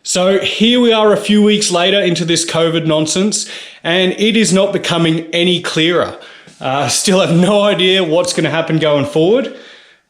So here we are a few weeks later into this COVID nonsense, and it is not becoming any clearer. Still have no idea what's going to happen going forward,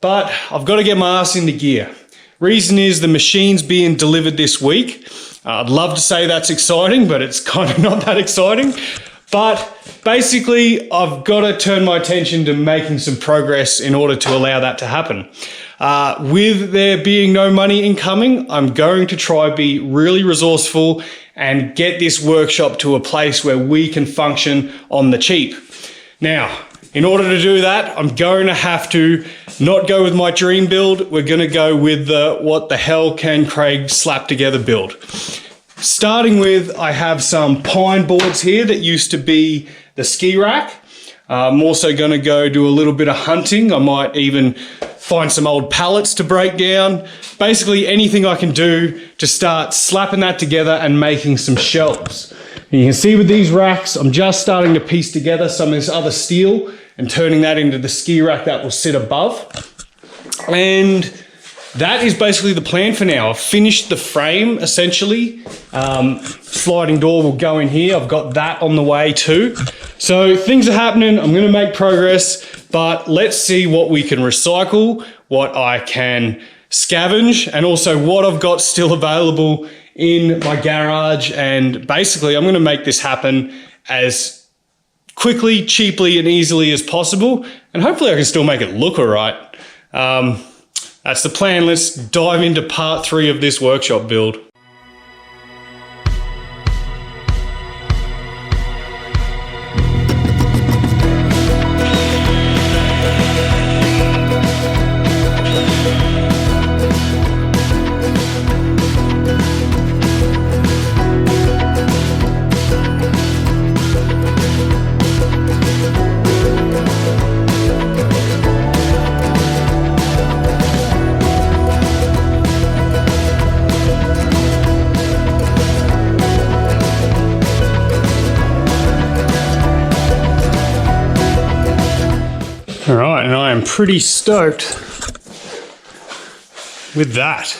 but I've got to get my ass into gear. Reason is the machine's being delivered this week. I'd love to say that's exciting, but it's kind of not that exciting. But basically, I've got to turn my attention to making some progress in order to allow that to happen. With there being no money incoming, I'm going to try be really resourceful and get this workshop to a place where we can function on the cheap. Now, in order to do that, I'm going to have to not go with my dream build. We're going to go with the what the hell can Craig slap together build. Starting with, I have some pine boards here that used to be the ski rack. I'm also going to go do a little bit of hunting. I might even find some old pallets to break down. Basically anything I can do to start slapping that together and making some shelves. And you can see with these racks, I'm just starting to piece together some of this other steel and turning that into the ski rack that will sit above. And that is basically the plan for now. I've finished the frame essentially. Sliding door will go in here. I've got that on the way too. So things are happening. I'm going to make progress, but let's see what we can recycle, what I can scavenge, and also what I've got still available in my garage. And basically I'm going to make this happen as quickly, cheaply, and easily as possible. And hopefully I can still make it look all right. That's the plan. Let's dive into part 3 of this workshop build. All right, and I am pretty stoked with that.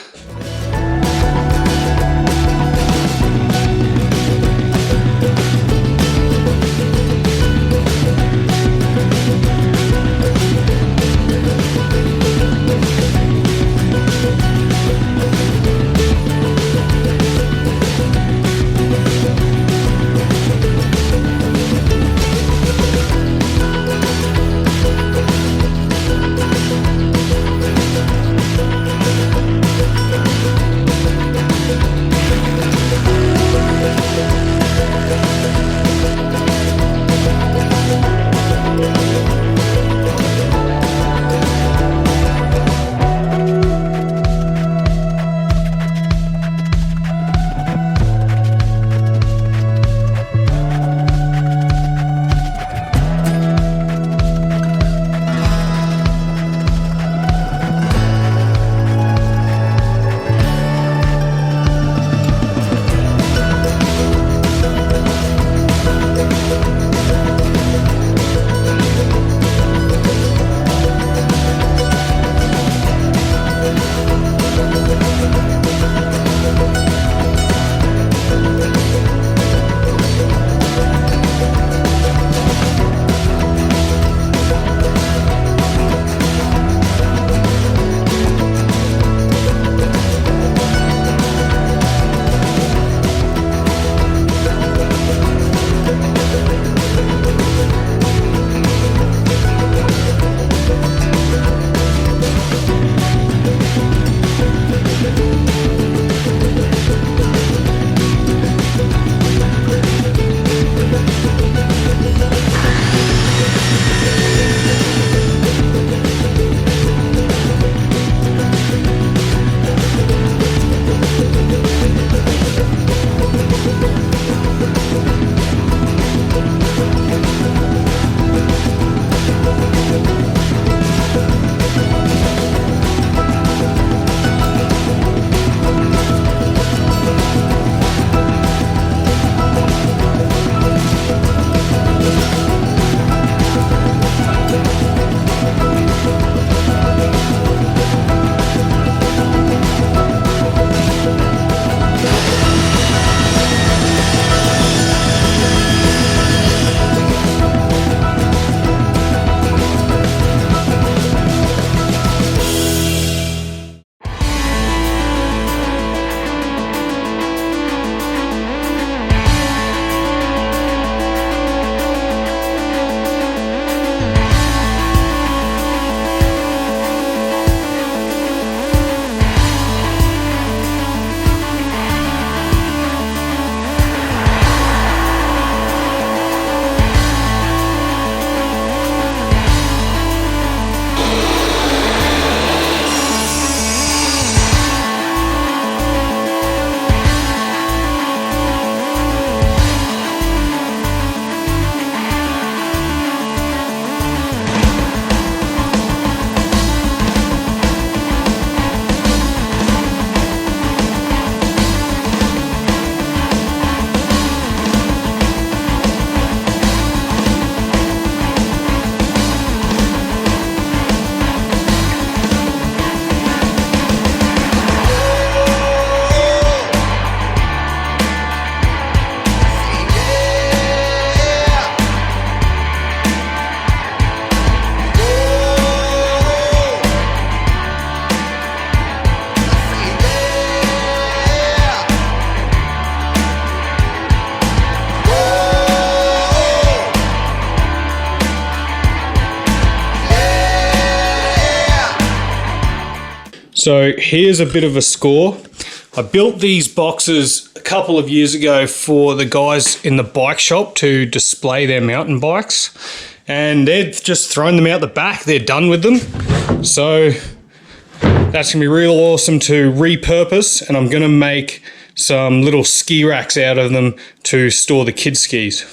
So here's a bit of a score. I built these boxes a couple of years ago for the guys in the bike shop to display their mountain bikes, and they've just thrown them out the back. They're done with them. So that's gonna be real awesome to repurpose, and I'm gonna make some little ski racks out of them to store the kids' skis.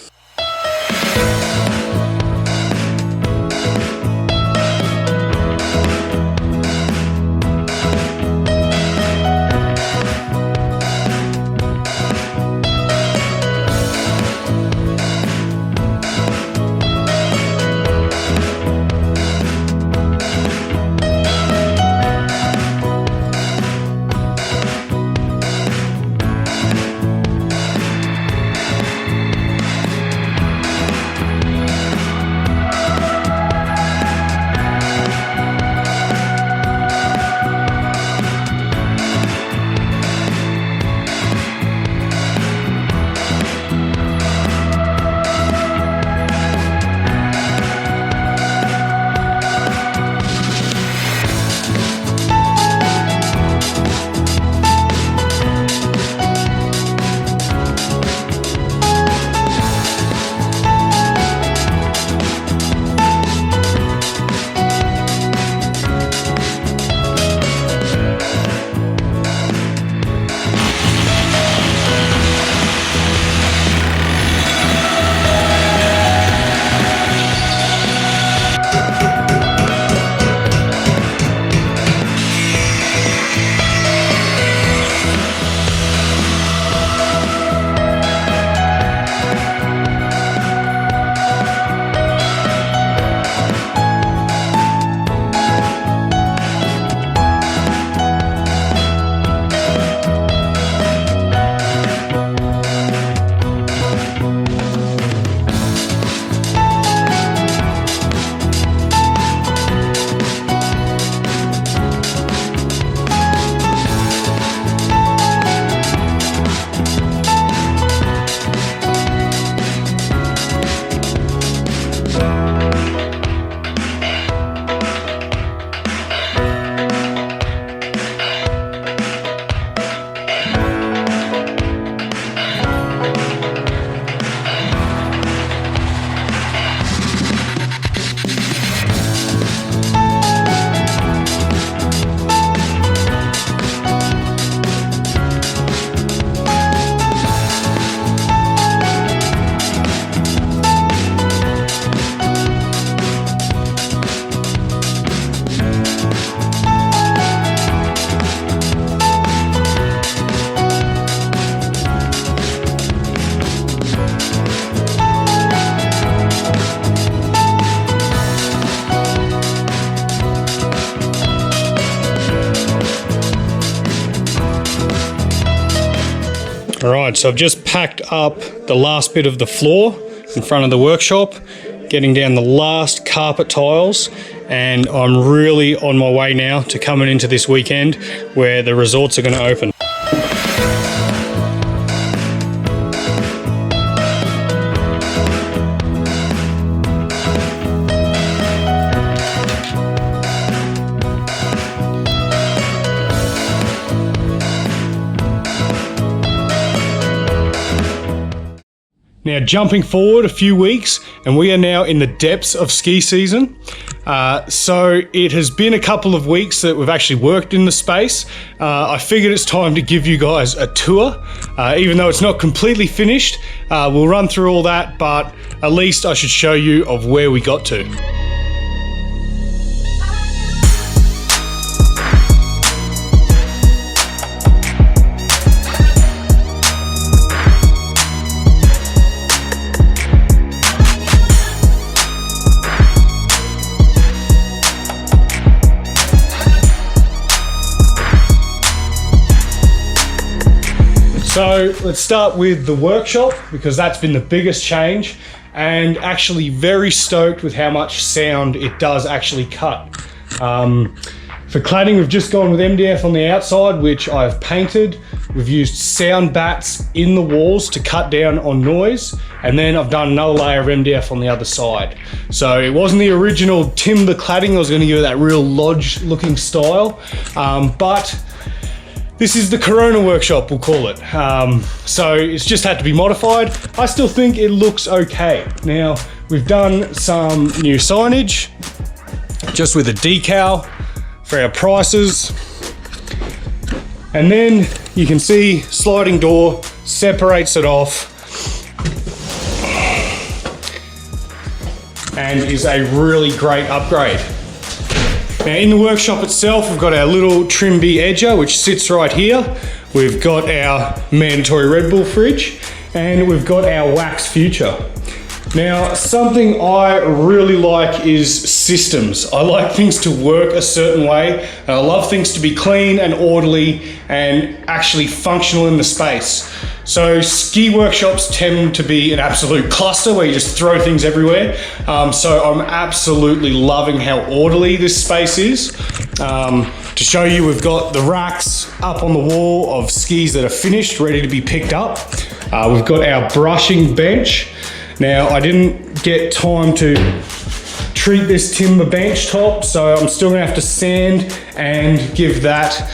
All right, so I've just packed up the last bit of the floor in front of the workshop, getting down the last carpet tiles, and I'm really on my way now to coming into this weekend where the resorts are going to open. Now, jumping forward a few weeks, and we are now in the depths of ski season. So it has been a couple of weeks that we've actually worked in the space. I figured it's time to give you guys a tour. Even though it's not completely finished, we'll run through all that, but at least I should show you of where we got to. So let's start with the workshop, because that's been the biggest change, and actually very stoked with how much sound it does actually cut. For cladding, we've just gone with MDF on the outside, which I've painted. We've used sound bats in the walls to cut down on noise. And then I've done another layer of MDF on the other side. So it wasn't the original timber cladding. I was going to give it that real lodge looking style. But this is the Corona workshop, we'll call it. So it's just had to be modified. I still think it looks okay. Now, we've done some new signage, just with a decal for our prices. And then you can see sliding door separates it off and is a really great upgrade. Now in the workshop itself, we've got our little Trimby edger, which sits right here. We've got our mandatory Red Bull fridge, and we've got our Wax Future. Now, something I really like is systems. I like things to work a certain way, and I love things to be clean and orderly and actually functional in the space. So ski workshops tend to be an absolute cluster where you just throw things everywhere. So I'm absolutely loving how orderly this space is. To show you, we've got the racks up on the wall of skis that are finished, ready to be picked up. We've got our brushing bench. Now, I didn't get time to treat this timber bench top, so I'm still gonna have to sand and give that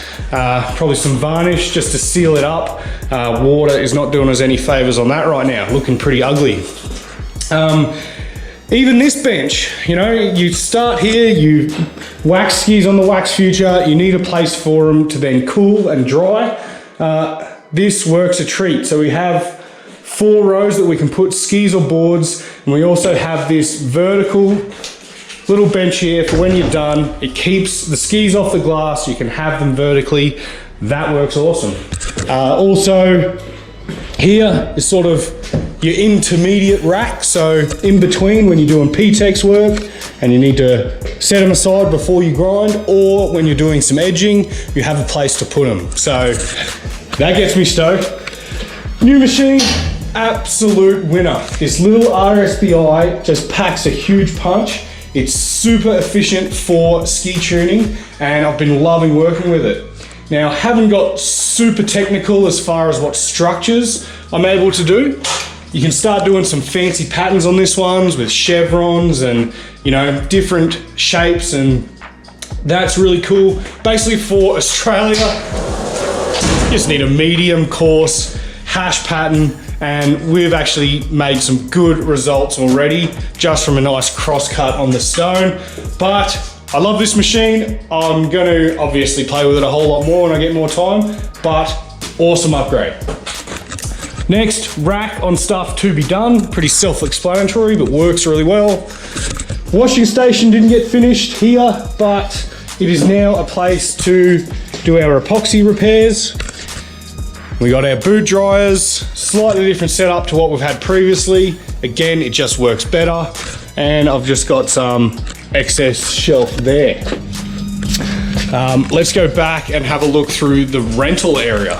probably some varnish just to seal it up. Water is not doing us any favors on that right now, looking pretty ugly. Even this bench, you know, you start here, you wax skis on the Wax Future, you need a place for them to then cool and dry. This works a treat. So we have 4 rows that we can put skis or boards, and we also have this vertical little bench here for when you're done. It keeps the skis off the glass, you can have them vertically. That works awesome. Also, here is sort of your intermediate rack, so in between when you're doing PTEX work and you need to set them aside before you grind, or when you're doing some edging, you have a place to put them. So that gets me stoked. New machine, absolute winner. This little RSBI just packs a huge punch. It's super efficient for ski tuning, and I've been loving working with it. Now, I haven't got super technical as far as what structures I'm able to do. You can start doing some fancy patterns on this ones with chevrons and, you know, different shapes, and that's really cool. Basically for Australia, you just need a medium coarse hash pattern, and we've actually made some good results already just from a nice cross cut on the stone. But I love this machine. I'm gonna obviously play with it a whole lot more when I get more time, but awesome upgrade. Next, rack on stuff to be done. Pretty self-explanatory, but works really well. Washing station didn't get finished here, but it is now a place to do our epoxy repairs. We got our boot dryers, slightly different setup to what we've had previously. Again, it just works better. And I've just got some excess shelf there. Let's go back and have a look through the rental area.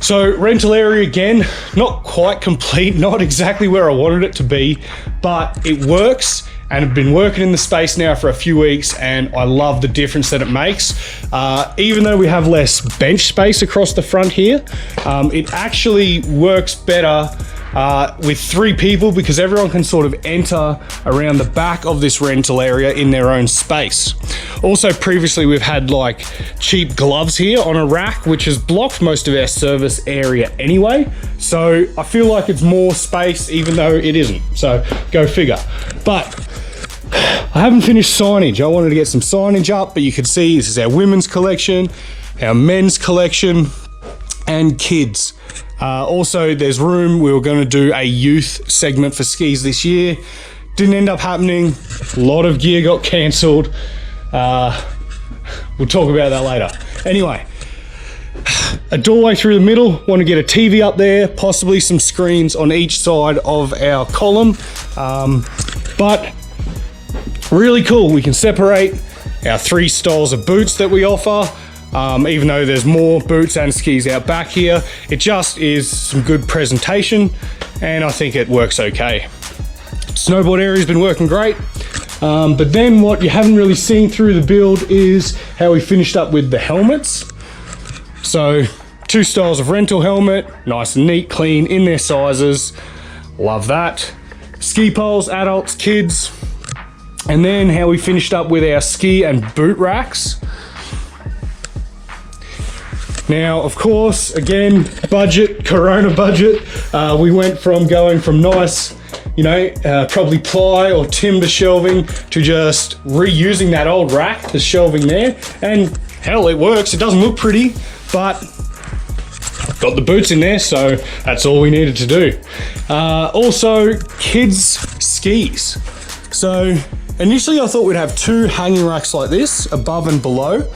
So rental area again, not quite complete, not exactly where I wanted it to be, but it works, and I've been working in the space now for a few weeks, and I love the difference that it makes. Even though we have less bench space across the front here, it actually works better with 3 people, because everyone can sort of enter around the back of this rental area in their own space. Also, previously we've had like cheap gloves here on a rack, which has blocked most of our service area anyway. So I feel like it's more space even though it isn't. So go figure. But I haven't finished signage. I wanted to get some signage up, but you can see this is our women's collection, our men's collection, and kids. Also, there's room. We were going to do a youth segment for skis this year. Didn't end up happening. A lot of gear got cancelled. We'll talk about that later. Anyway, a doorway through the middle. Want to get a TV up there, possibly some screens on each side of our column. But really cool. We can separate our 3 styles of boots that we offer. even though there's more boots and skis out back here. It just is some good presentation, and I think it works okay. Snowboard area's been working great. But then what you haven't really seen through the build is how we finished up with the helmets. So 2 styles of rental helmet, nice and neat, clean, in their sizes. Love that. Ski poles, adults, kids. And then how we finished up with our ski and boot racks. Now, of course, again, budget, Corona budget. We went from going from nice, probably ply or timber shelving to just reusing that old rack, the shelving there. And hell, it works. It doesn't look pretty, but got the boots in there, so that's all we needed to do. Also, kids skis. So initially I thought we'd have 2 hanging racks like this, above and below.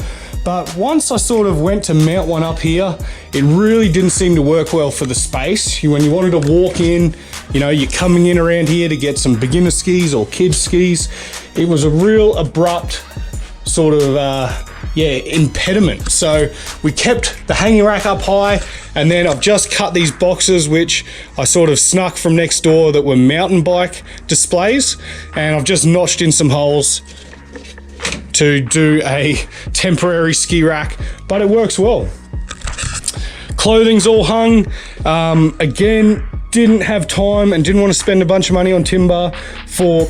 But once I sort of went to mount one up here, it really didn't seem to work well for the space. When you wanted to walk in, you're coming in around here to get some beginner skis or kids skis. It was a real abrupt sort of, impediment. So we kept the hanging rack up high, and then I've just cut these boxes, which I sort of snuck from next door, that were mountain bike displays. And I've just notched in some holes to do a temporary ski rack, but it works well. Clothing's all hung. Again, didn't have time and didn't want to spend a bunch of money on timber for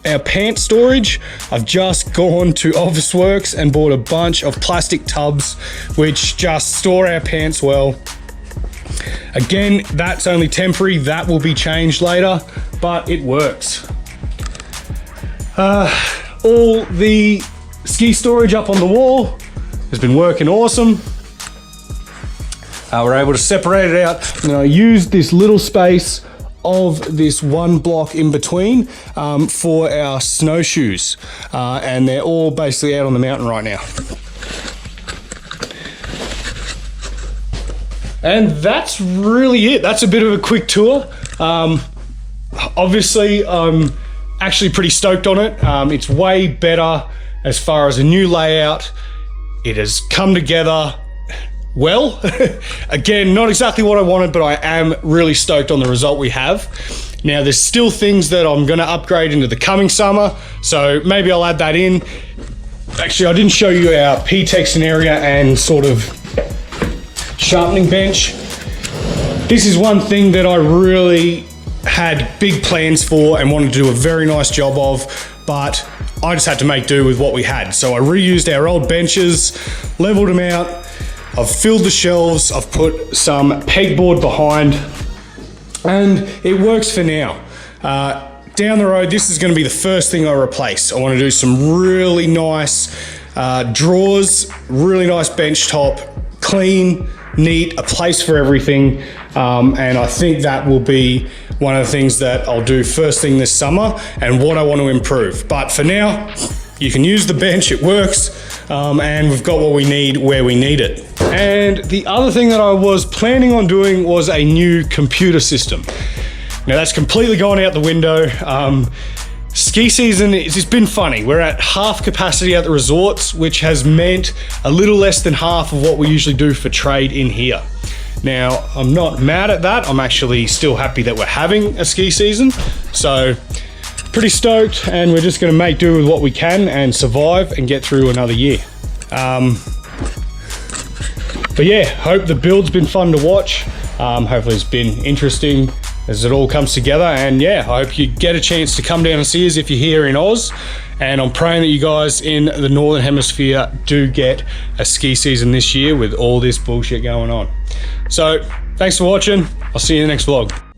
our pant storage. I've just gone to Officeworks and bought a bunch of plastic tubs, which just store our pants well. Again, that's only temporary. That will be changed later, but it works. All the ski storage up on the wall has been working awesome. We're able to separate it out. I used this little space of this 1 block in between for our snowshoes, and they're all basically out on the mountain right now. And that's really it. That's a bit of a quick tour. Obviously, I'm actually pretty stoked on it. It's way better as far as a new layout. It has come together well. Again, not exactly what I wanted, but I am really stoked on the result we have. Now, there's still things that I'm going to upgrade into the coming summer, so maybe I'll add that in. Actually, I didn't show you our P-texting area and sort of sharpening bench. This is one thing that I really had big plans for and wanted to do a very nice job of, but I just had to make do with what we had. So I reused our old benches, leveled them out. I've filled the shelves, I've put some pegboard behind, and it works for now. Down the road, this is going to be the first thing I replace. I want to do some really nice drawers, really nice bench top, clean, neat, a place for everything, and I think that will be one of the things that I'll do first thing this summer and what I want to improve. But for now, you can use the bench, it works, and we've got what we need where we need it. And the other thing that I was planning on doing was a new computer system. Now that's completely gone out the window. Ski season, it's been funny. We're at half capacity at the resorts, which has meant a little less than half of what we usually do for trade in here. Now, I'm not mad at that. I'm actually still happy that we're having a ski season. So pretty stoked, and we're just gonna make do with what we can and survive and get through another year. But yeah, hope the build's been fun to watch. Hopefully it's been interesting as it all comes together, and yeah, I hope you get a chance to come down and see us if you're here in Oz, and I'm praying that you guys in the Northern Hemisphere do get a ski season this year with all this bullshit going on. So thanks for watching. I'll see you in the next vlog.